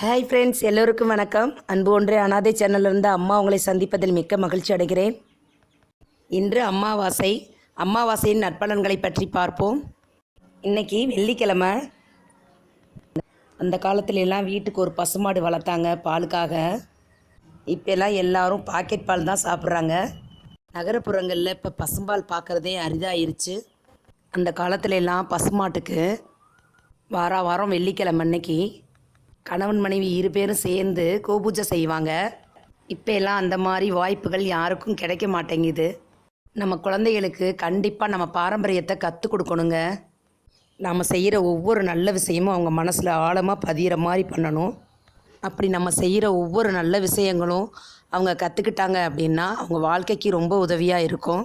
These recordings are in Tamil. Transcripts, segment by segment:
ஹாய் ஃப்ரெண்ட்ஸ், எல்லோருக்கும் வணக்கம். அன்பு ஒன்றே அனாதை சேனலிருந்து அம்மா உங்களை சந்திப்பதில் மிக்க மகிழ்ச்சி அடைகிறேன். இன்று அமாவாசையின் நற்பலன்களை பற்றி பார்ப்போம். இன்றைக்கி வெள்ளிக்கிழமை. அந்த காலத்துல எல்லாம் வீட்டுக்கு ஒரு பசுமாடு வளர்த்தாங்க பாலுக்காக. இப்போல்லாம் எல்லாரும் பாக்கெட் பால் தான் சாப்பிட்றாங்க. நகரப்புறங்களில் இப்போ பசும்பால் பார்க்குறதே அரிதாயிருச்சு. அந்த காலத்துல எல்லாம் பசுமாட்டுக்கு வாரம் வெள்ளிக்கிழமை அன்னைக்கு கணவன் மனைவி இரு பேரும் சேர்ந்து கோபூஜை செய்வாங்க. இப்போ எல்லாம் அந்த மாதிரி வாய்ப்புகள் யாருக்கும் கிடைக்க மாட்டேங்குது. நம்ம குழந்தைகளுக்கு கண்டிப்பாக நம்ம பாரம்பரியத்தை கற்றுக் கொடுக்கணுங்க. நம்ம செய்கிற ஒவ்வொரு நல்ல விஷயமும் அவங்க மனசில் ஆழமாக பதிகிற மாதிரி பண்ணணும். அப்படி நம்ம செய்கிற ஒவ்வொரு நல்ல விஷயங்களும் அவங்க கற்றுக்கிட்டாங்க அப்படின்னா அவங்க வாழ்க்கைக்கு ரொம்ப உதவியாக இருக்கும்.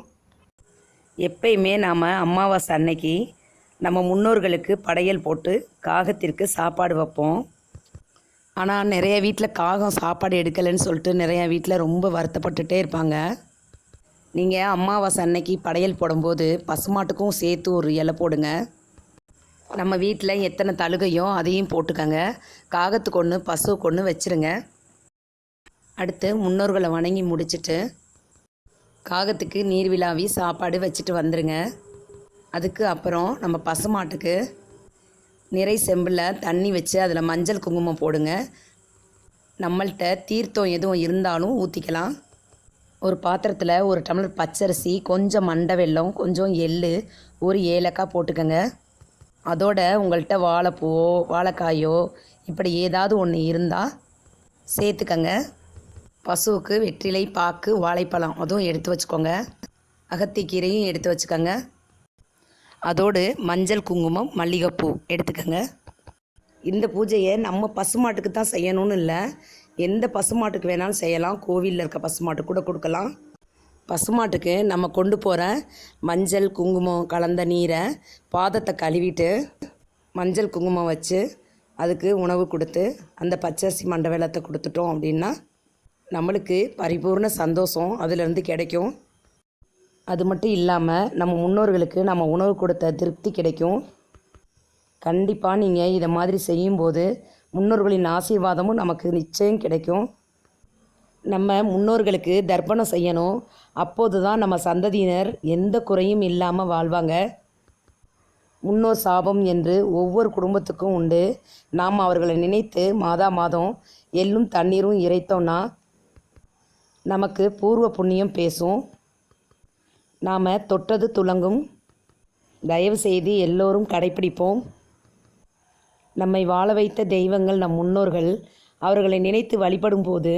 எப்பயுமே நாம் அமாவாசை அன்னைக்கு நம்ம முன்னோர்களுக்கு படையல் போட்டு காகத்திற்கு சாப்பாடு வைப்போம். ஆனால் நிறைய வீட்டில் காகம் சாப்பாடு எடுக்கலைன்னு சொல்லிட்டு நிறையா வீட்டில் ரொம்ப வருத்தப்பட்டுட்டே இருப்பாங்க. நீங்கள் அமாவாசை அன்னைக்கு படையல் போடும்போது பசுமாட்டுக்கும் சேர்த்து ஒரு இலை போடுங்க. நம்ம வீட்டில் எத்தனை தழுகையோ அதையும் போட்டுக்கங்க. காகத்துக்கு ஒன்று பசுவுக்கு ஒன்று வச்சுருங்க. அடுத்து முன்னோர்களை வணங்கி முடிச்சுட்டு காகத்துக்கு நீர் விழாவி சாப்பாடு வச்சுட்டு வந்துடுங்க. அதுக்கு அப்புறம் நம்ம பசுமாட்டுக்கு நிறை செம்பில் தண்ணி வச்சு அதில் மஞ்சள் குங்குமம் போடுங்க. நம்மள்கிட்ட தீர்த்தம் எதுவும் இருந்தாலும் ஊற்றிக்கலாம். ஒரு பாத்திரத்தில் ஒரு டம்ளர் பச்சரிசி, கொஞ்சம் மண்டை வெல்லம், கொஞ்சம் எள், ஒரு ஏலக்காய் போட்டுக்கோங்க. அதோட உங்கள்கிட்ட வாழைப்பூவோ வாழைக்காயோ இப்படி ஏதாவது ஒன்று இருந்தால் சேர்த்துக்கங்க. பசுவுக்கு வெற்றிலை, பாக்கு, வாழைப்பழம் அதுவும் எடுத்து வச்சுக்கோங்க. அகத்திக்கீரையும் எடுத்து வச்சுக்கோங்க. அதோடு மஞ்சள் குங்குமம், மல்லிகைப்பூ எடுத்துக்கோங்க. இந்த பூஜையை நம்ம பசுமாட்டுக்கு தான் செய்யணும்னு இல்லை, எந்த பசுமாட்டுக்கு வேணாலும் செய்யலாம். கோவிலில் இருக்க பசுமாட்டுக்கு கூட கொடுக்கலாம். பசுமாட்டுக்கு நம்ம கொண்டு போகிற மஞ்சள் குங்குமம் கலந்த நீரை பாதத்தை கழுவிட்டு மஞ்சள் குங்குமம் வச்சு அதுக்கு உணவு கொடுத்து அந்த பச்சரிசி மண்டை வெல்லத்தை கொடுத்துட்டோம் அப்படின்னா நம்மளுக்கு பரிபூர்ண சந்தோஷம் அதிலேருந்து கிடைக்கும். அது மட்டும் இல்லாமல் நம்ம முன்னோர்களுக்கு நம்ம உணவு கொடுத்த திருப்தி கிடைக்கும். கண்டிப்பாக நீங்கள் இதை மாதிரி செய்யும்போது முன்னோர்களின் ஆசீர்வாதமும் நமக்கு நிச்சயம் கிடைக்கும். நம்ம முன்னோர்களுக்கு தர்ப்பணம் செய்யணும். அப்போது தான் நம்ம சந்ததியினர் எந்த குறையும் இல்லாமல் வாழ்வாங்க. முன்னோர் சாபம் என்று ஒவ்வொரு குடும்பத்துக்கும் உண்டு. நாம் அவர்களை நினைத்து மாதம் எள்ளும் தண்ணீரும் இறைத்தோன்னா நமக்கு பூர்வ புண்ணியம் பேசும். நாம் தொட்டது துலங்கும். தயவு செய்து எல்லோரும் கடைப்பிடிப்போம். நம்மை வாழ வைத்த தெய்வங்கள் நம் முன்னோர்கள். அவர்களை நினைத்து வழிபடும் போது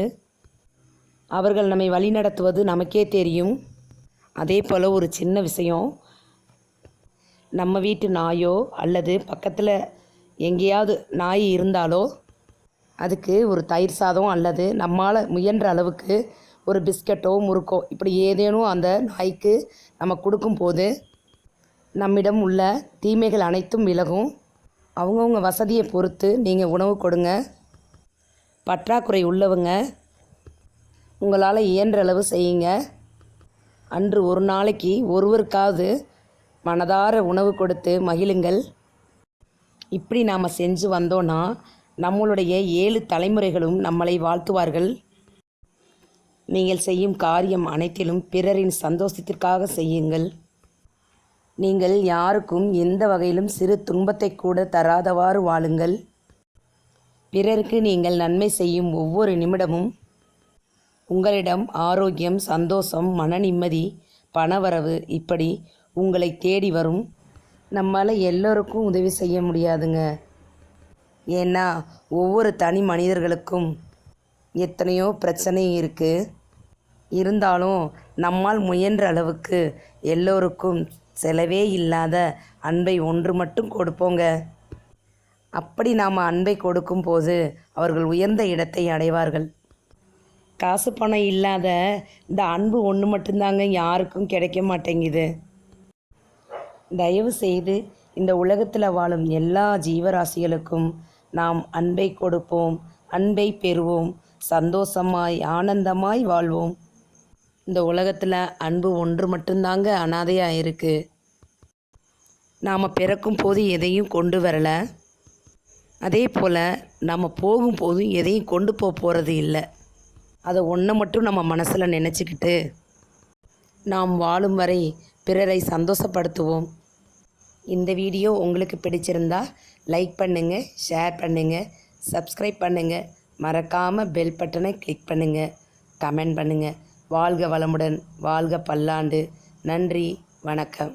அவர்கள் நம்மை வழிநடத்துவது நமக்கே தெரியும். அதே போல் ஒரு சின்ன விஷயம், நம்ம வீட்டு நாயோ அல்லது பக்கத்தில் எங்கேயாவது நாய் இருந்தாலோ அதுக்கு ஒரு தயிர் சாதம் அல்லது நம்மால் முயன்ற அளவுக்கு ஒரு பிஸ்கட்டோ முறுக்கோ இப்படி ஏதேனும் அந்த நாய்க்கு நம்ம கொடுக்கும்போது நம்மிடம் உள்ள தீமைகள் அனைத்தும் விலகும். அவங்கவுங்க வசதியை பொறுத்து நீங்கள் உணவு கொடுங்க. பற்றாக்குறை உள்ளவங்க உங்களால் இயன்ற அளவு செய்யுங்க. அன்று ஒரு நாளைக்கு ஒருவருக்காவது மனதார உணவு கொடுத்து மகிழுங்கள். இப்படி நாம் செஞ்சு வந்தோன்னா நம்மளுடைய 7 தலைமுறைகளும் நம்மளை வாழ்த்துவார்கள். நீங்கள் செய்யும் காரியம் அனைத்திலும் பிறரின் சந்தோஷத்திற்காக செய்யுங்கள். நீங்கள் யாருக்கும் எந்த வகையிலும் சிறு துன்பத்தை கூட தராதவாறு வாழுங்கள். பிறருக்கு நீங்கள் நன்மை செய்யும் ஒவ்வொரு நிமிடமும் உங்களிடம் ஆரோக்கியம், சந்தோஷம், மன நிம்மதி, பணவரவு இப்படி உங்களை தேடி வரும். நம்மால் எல்லோருக்கும் உதவி செய்ய முடியாதுங்க. ஏன்னா ஒவ்வொரு தனி மனிதர்களுக்கும் எத்தனையோ பிரச்சனை இருக்குது. இருந்தாலும் நம்மால் முயன்ற அளவுக்கு எல்லோருக்கும் செலவே இல்லாத அன்பை ஒன்று மட்டும் கொடுப்போங்க. அப்படி நாம் அன்பை கொடுக்கும்போது அவர்கள் உயர்ந்த இடத்தை அடைவார்கள். காசு பணம் இல்லாத இந்த அன்பு ஒன்று மட்டும்தாங்க யாருக்கும் கிடைக்க மாட்டேங்குது. தயவு செய்து இந்த உலகத்தில் வாழும் எல்லா ஜீவராசிகளுக்கும் நாம் அன்பை கொடுப்போம், அன்பை பெறுவோம், சந்தோஷமாய் ஆனந்தமாய் வாழ்வோம். இந்த உலகத்தில் அன்பு ஒன்று மட்டும்தாங்க அனாதையாக இருக்குது. நாம் பிறக்கும் போது எதையும் கொண்டு வரலை. அதே போல் நம்ம போகும்போதும் எதையும் கொண்டு போகிறது இல்லை. அதை ஒன்றை மட்டும் நம்ம மனசில் நினச்சிக்கிட்டு நாம் வாழும் வரை பிறரை சந்தோஷப்படுத்துவோம். இந்த வீடியோ உங்களுக்கு பிடிச்சிருந்தா லைக் பண்ணுங்கள், ஷேர் பண்ணுங்கள், சப்ஸ்கிரைப் பண்ணுங்கள். மறக்காமல் பெல் பட்டனை கிளிக் பண்ணுங்கள், கமெண்ட் பண்ணுங்கள். வாழ்க வளமுடன், வாழ்க பல்லாண்டு. நன்றி, வணக்கம்.